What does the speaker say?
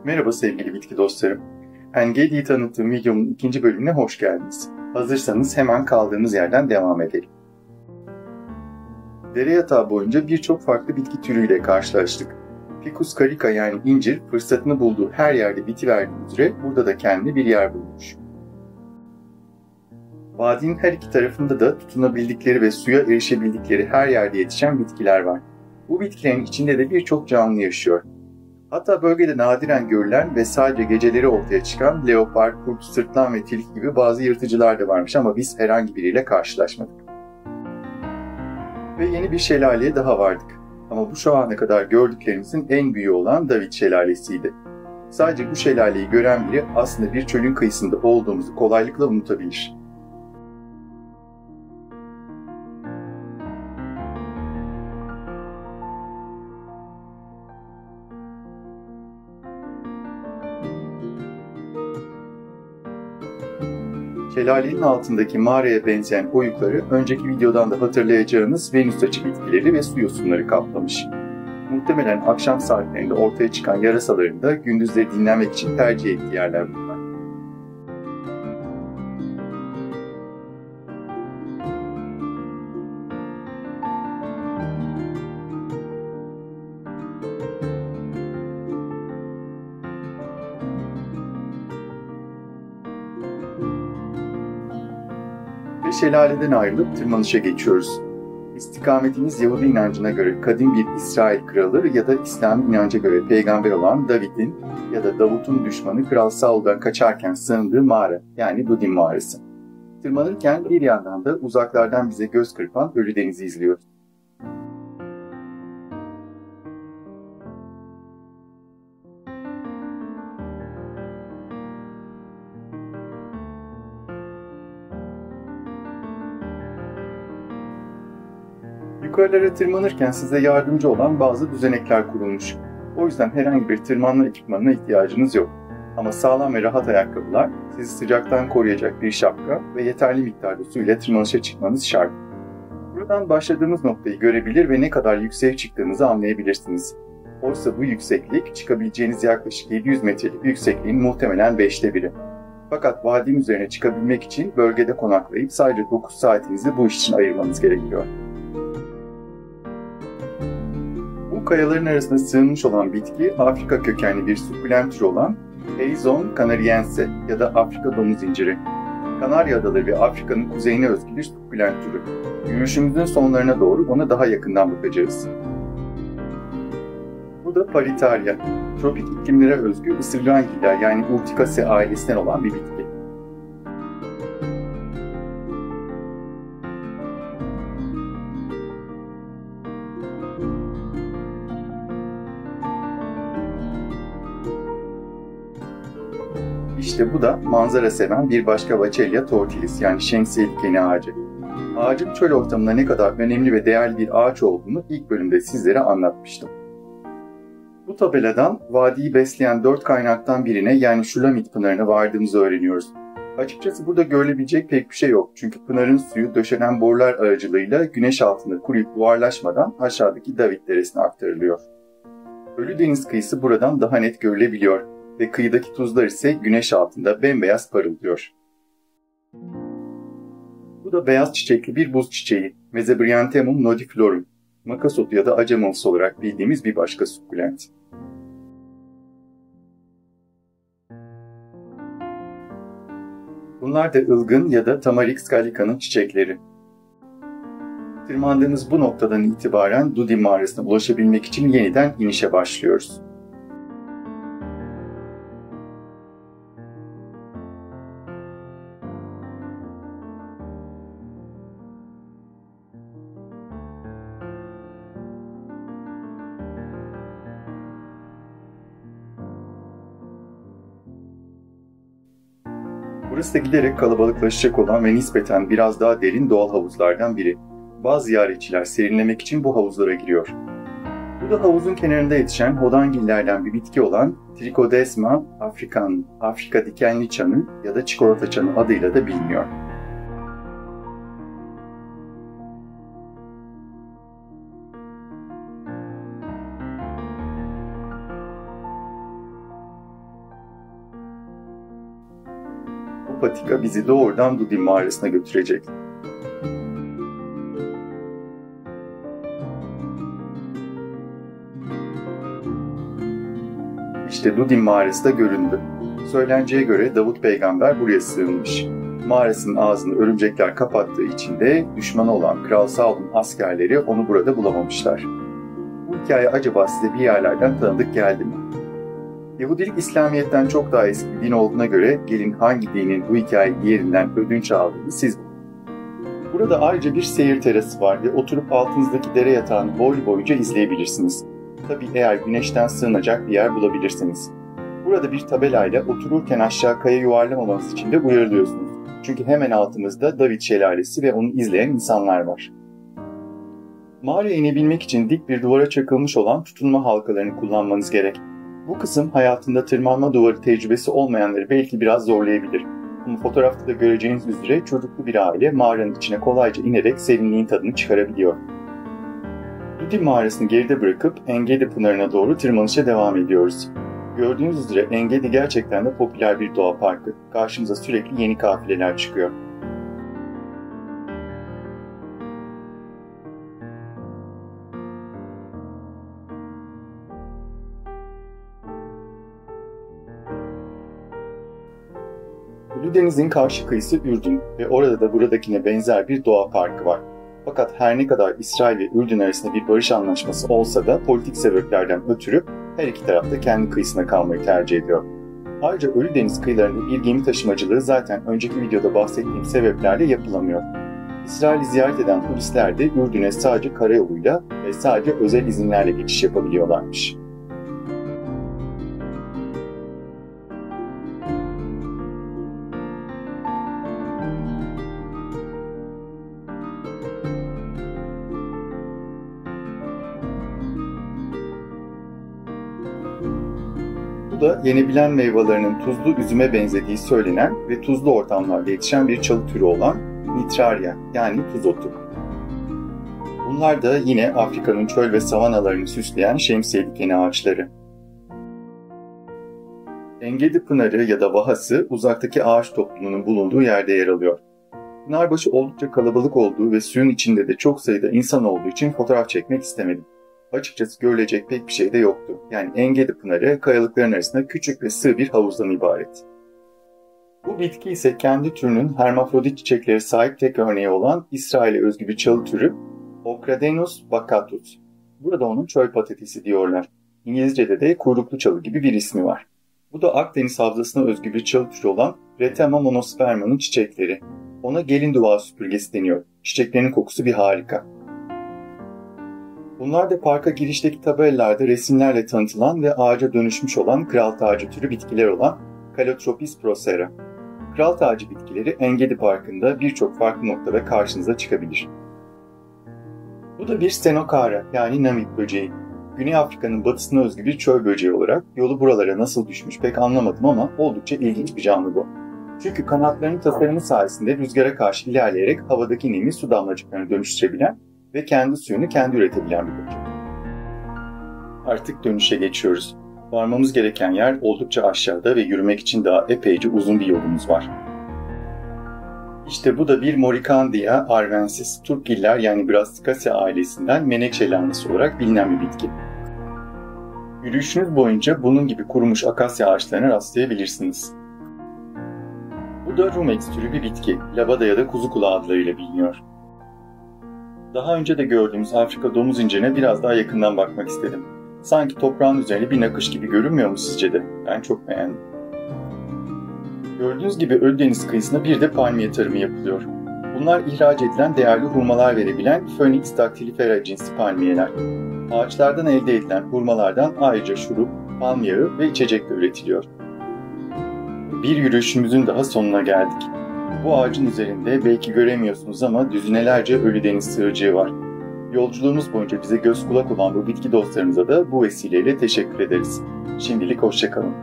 Merhaba sevgili bitki dostlarım. Engedi'yi tanıttığım videomun ikinci bölümüne hoş geldiniz. Hazırsanız hemen kaldığımız yerden devam edelim. Dere yatağı boyunca birçok farklı bitki türüyle karşılaştık. Ficus carica yani incir fırsatını bulduğu her yerde bitiverdiği üzere burada da kendine bir yer bulmuş. Vadinin her iki tarafında da tutunabildikleri ve suya erişebildikleri her yerde yetişen bitkiler var. Bu bitkilerin içinde de birçok canlı yaşıyor. Hatta bölgede nadiren görülen ve sadece geceleri ortaya çıkan leopar, kurt, sırtlan ve tilki gibi bazı yırtıcılar da varmış ama biz herhangi biriyle karşılaşmadık. Ve yeni bir şelaleye daha vardık. Ama bu şu ana kadar gördüklerimizin en büyüğü olan David Şelalesi'ydi. Sadece bu şelaleyi gören biri aslında bir çölün kıyısında olduğumuzu kolaylıkla unutabilir. Şelalenin altındaki mağaraya benzeyen oyukları önceki videodan da hatırlayacağınız Venüs açı bitkileri ve su yosunları kaplamış. Muhtemelen akşam saatlerinde ortaya çıkan yarasaların da gündüzleri dinlenmek için tercih ettiği yerler bunlar. Ve şelaleden ayrılıp tırmanışa geçiyoruz. İstikametimiz Yahudi inancına göre kadim bir İsrail kralı ya da İslam inanca göre peygamber olan David'in ya da Davut'un düşmanı Kral Saul'dan kaçarken sığındığı mağara yani Dudim mağarası. Tırmanırken bir yandan da uzaklardan bize göz kırpan Ölü Deniz'i izliyoruz. Yukarılara tırmanırken size yardımcı olan bazı düzenekler kurulmuş. O yüzden herhangi bir tırmanma ekipmanına ihtiyacınız yok. Ama sağlam ve rahat ayakkabılar, sizi sıcaktan koruyacak bir şapka ve yeterli miktarda su ile tırmanışa çıkmanız şart. Buradan başladığımız noktayı görebilir ve ne kadar yükseğe çıktığınızı anlayabilirsiniz. Oysa bu yükseklik çıkabileceğiniz yaklaşık 700 metrelik yüksekliğin muhtemelen 5'te biri. Fakat vadinin üzerine çıkabilmek için bölgede konaklayıp sadece 9 saatinizi bu iş için ayırmanız gerekiyor. Bu kayaların arasında sığınmış olan bitki Afrika kökenli bir sukulent türü olan Aizon canariense ya da Afrika domuz inciri. Kanarya Adaları ve Afrika'nın kuzeyine özgü bir sukulent türü. Yürüyüşümüzün sonlarına doğru ona daha yakından bakacağız. Bu da Paritaria, tropik iklimlere özgü ısırgangiller yani Urticaceae ailesinden olan bir bitki. İşte bu da manzara seven bir başka Vachellia tortilis yani şemsiye dikeni ağacı. Ağacın çöl ortamında ne kadar önemli ve değerli bir ağaç olduğunu ilk bölümde sizlere anlatmıştım. Bu tabeladan vadiyi besleyen 4 kaynaktan birine yani Şulamit Pınarı'na vardığımızı öğreniyoruz. Açıkçası burada görülebilecek pek bir şey yok çünkü pınarın suyu döşenen borular aracılığıyla güneş altında kuruyup buharlaşmadan aşağıdaki David Deresi'ne aktarılıyor. Ölü Deniz kıyısı buradan daha net görülebiliyor ve kıyıdaki tuzlar ise güneş altında bembeyaz parıldıyor. Bu da beyaz çiçekli bir buz çiçeği, Mesebryanthemum nodiflorum, makas otu ya da acemals olarak bildiğimiz bir başka sukulent. Bunlar da ılgın ya da Tamarix gallica'nın çiçekleri. Tırmandığımız bu noktadan itibaren Dudim mağarasına ulaşabilmek için yeniden inişe başlıyoruz. Burası da giderek kalabalıklaşacak olan ve nispeten biraz daha derin doğal havuzlardan biri. Bazı ziyaretçiler serinlemek için bu havuzlara giriyor. Bu da havuzun kenarında yetişen hodangillerden bir bitki olan Trichodesma africanum, Afrika dikenli çanı ya da çikolata çanı adıyla da biliniyor. bu patika bizi doğrudan Dudim mağarasına götürecek. İşte Dudim mağarası da göründü. Söylenceye göre Davut peygamber buraya sığınmış. Mağarasının ağzını örümcekler kapattığı için de düşmanı olan Kral Saul'un askerleri onu burada bulamamışlar. Bu hikaye acaba size bir yerlerden tanıdık geldi mi? Yahudilik İslamiyet'ten çok daha eski bir din olduğuna göre gelin hangi dinin bu hikayeyi diğerinden ödünç aldığını siz bulun. Burada ayrıca bir seyir terası var ve oturup altınızdaki dere yatağını boylu boyunca izleyebilirsiniz. Tabii eğer güneşten sığınacak bir yer bulabilirseniz. Burada bir tabelayla otururken aşağı kaya yuvarlamamanız için de uyarılıyorsunuz. Çünkü hemen altımızda David Şelalesi ve onu izleyen insanlar var. Mağaraya inebilmek için dik bir duvara çakılmış olan tutunma halkalarını kullanmanız gerek. Bu kısım hayatında tırmanma duvarı tecrübesi olmayanları belki biraz zorlayabilir. Ama fotoğrafta da göreceğiniz üzere çocuklu bir aile mağaranın içine kolayca inerek serinliğin tadını çıkarabiliyor. Dudim mağarasını geride bırakıp Engedi Pınarı'na doğru tırmanışa devam ediyoruz. Gördüğünüz üzere Engedi gerçekten de popüler bir doğa parkı. Karşımıza sürekli yeni kafileler çıkıyor. Ölüdeniz'in karşı kıyısı Ürdün ve orada da buradakine benzer bir doğa parkı var. Fakat her ne kadar İsrail ve Ürdün arasında bir barış anlaşması olsa da politik sebeplerden ötürü her iki taraf da kendi kıyısına kalmayı tercih ediyor. Ayrıca Ölüdeniz kıyılarında bir gemi taşımacılığı zaten önceki videoda bahsettiğim sebeplerle yapılamıyor. İsrail'i ziyaret eden turistler de Ürdün'e sadece karayoluyla ve sadece özel izinlerle geçiş yapabiliyorlarmış. Bu da yenebilen meyvelerinin tuzlu üzüme benzediği söylenen ve tuzlu ortamlarda yetişen bir çalı türü olan Nitraria yani tuz otu. Bunlar da yine Afrika'nın çöl ve savanalarını süsleyen şemsiye dikeni ağaçları. Engedi Pınarı ya da Vahası uzaktaki ağaç topluluğunun bulunduğu yerde yer alıyor. Pınarbaşı oldukça kalabalık olduğu ve suyun içinde de çok sayıda insan olduğu için fotoğraf çekmek istemedim. Açıkçası görülecek pek bir şey de yoktu. Yani Engedi Pınarı kayalıkların arasında küçük ve sığ bir havuzdan ibaret. Bu bitki ise kendi türünün hermafrodit çiçekleri sahip tek örneği olan İsrail'e özgü bir çalı türü Ocradenus bacatus. Burada onun çöl patatesi diyorlar. İngilizce'de de kuyruklu çalı gibi bir ismi var. Bu da Akdeniz havzasına özgü bir çalı türü olan Retema monosperma'nın çiçekleri. Ona gelin duvağı süpürgesi deniyor. Çiçeklerinin kokusu bir harika. Bunlar da parka girişteki tabelalarda resimlerle tanıtılan ve ağaca dönüşmüş olan kral tacı türü bitkiler olan Calotropis procera. Kral tacı bitkileri Engedi Parkı'nda birçok farklı noktada karşınıza çıkabilir. Bu da bir Stenokara yani Namib böceği. Güney Afrika'nın batısına özgü bir çöl böceği olarak yolu buralara nasıl düşmüş pek anlamadım ama oldukça ilginç bir canlı bu. Çünkü kanatlarının tasarımı sayesinde rüzgara karşı ilerleyerek havadaki nemi su damlacıklarına dönüştürebilen ve kendi suyunu kendi üretebilen bir böcek. Artık dönüşe geçiyoruz. Varmamız gereken yer oldukça aşağıda ve yürümek için daha epeyce uzun bir yolumuz var. İşte bu da bir Morikandia arvensis, Turpgiller yani Brassicaceae ailesinden menekşe lahanası olarak bilinen bir bitki. Yürüyüşünüz boyunca bunun gibi kurumuş akasya ağaçlarına rastlayabilirsiniz. Bu da Rumex türü bir bitki, labada ya da kuzu kulağı adlarıyla biliniyor. Daha önce de gördüğümüz Afrika domuz incirine biraz daha yakından bakmak istedim. Sanki toprağın üzerinde bir nakış gibi görünmüyor mu sizce de? Ben çok beğendim. Gördüğünüz gibi Ölüdeniz kıyısında bir de palmiye tarımı yapılıyor. Bunlar ihraç edilen değerli hurmalar verebilen Phoenix dactylifera cinsi palmiyeler. Ağaçlardan elde edilen hurmalardan ayrıca şurup, palm yağı ve içecek de üretiliyor. Bir yürüyüşümüzün daha sonuna geldik. Bu ağacın üzerinde belki göremiyorsunuz ama düzinelerce Ölüdeniz sığırcığı var. Yolculuğumuz boyunca bize göz kulak olan bu bitki dostlarımıza da bu vesileyle teşekkür ederiz. Şimdilik hoşça kalın.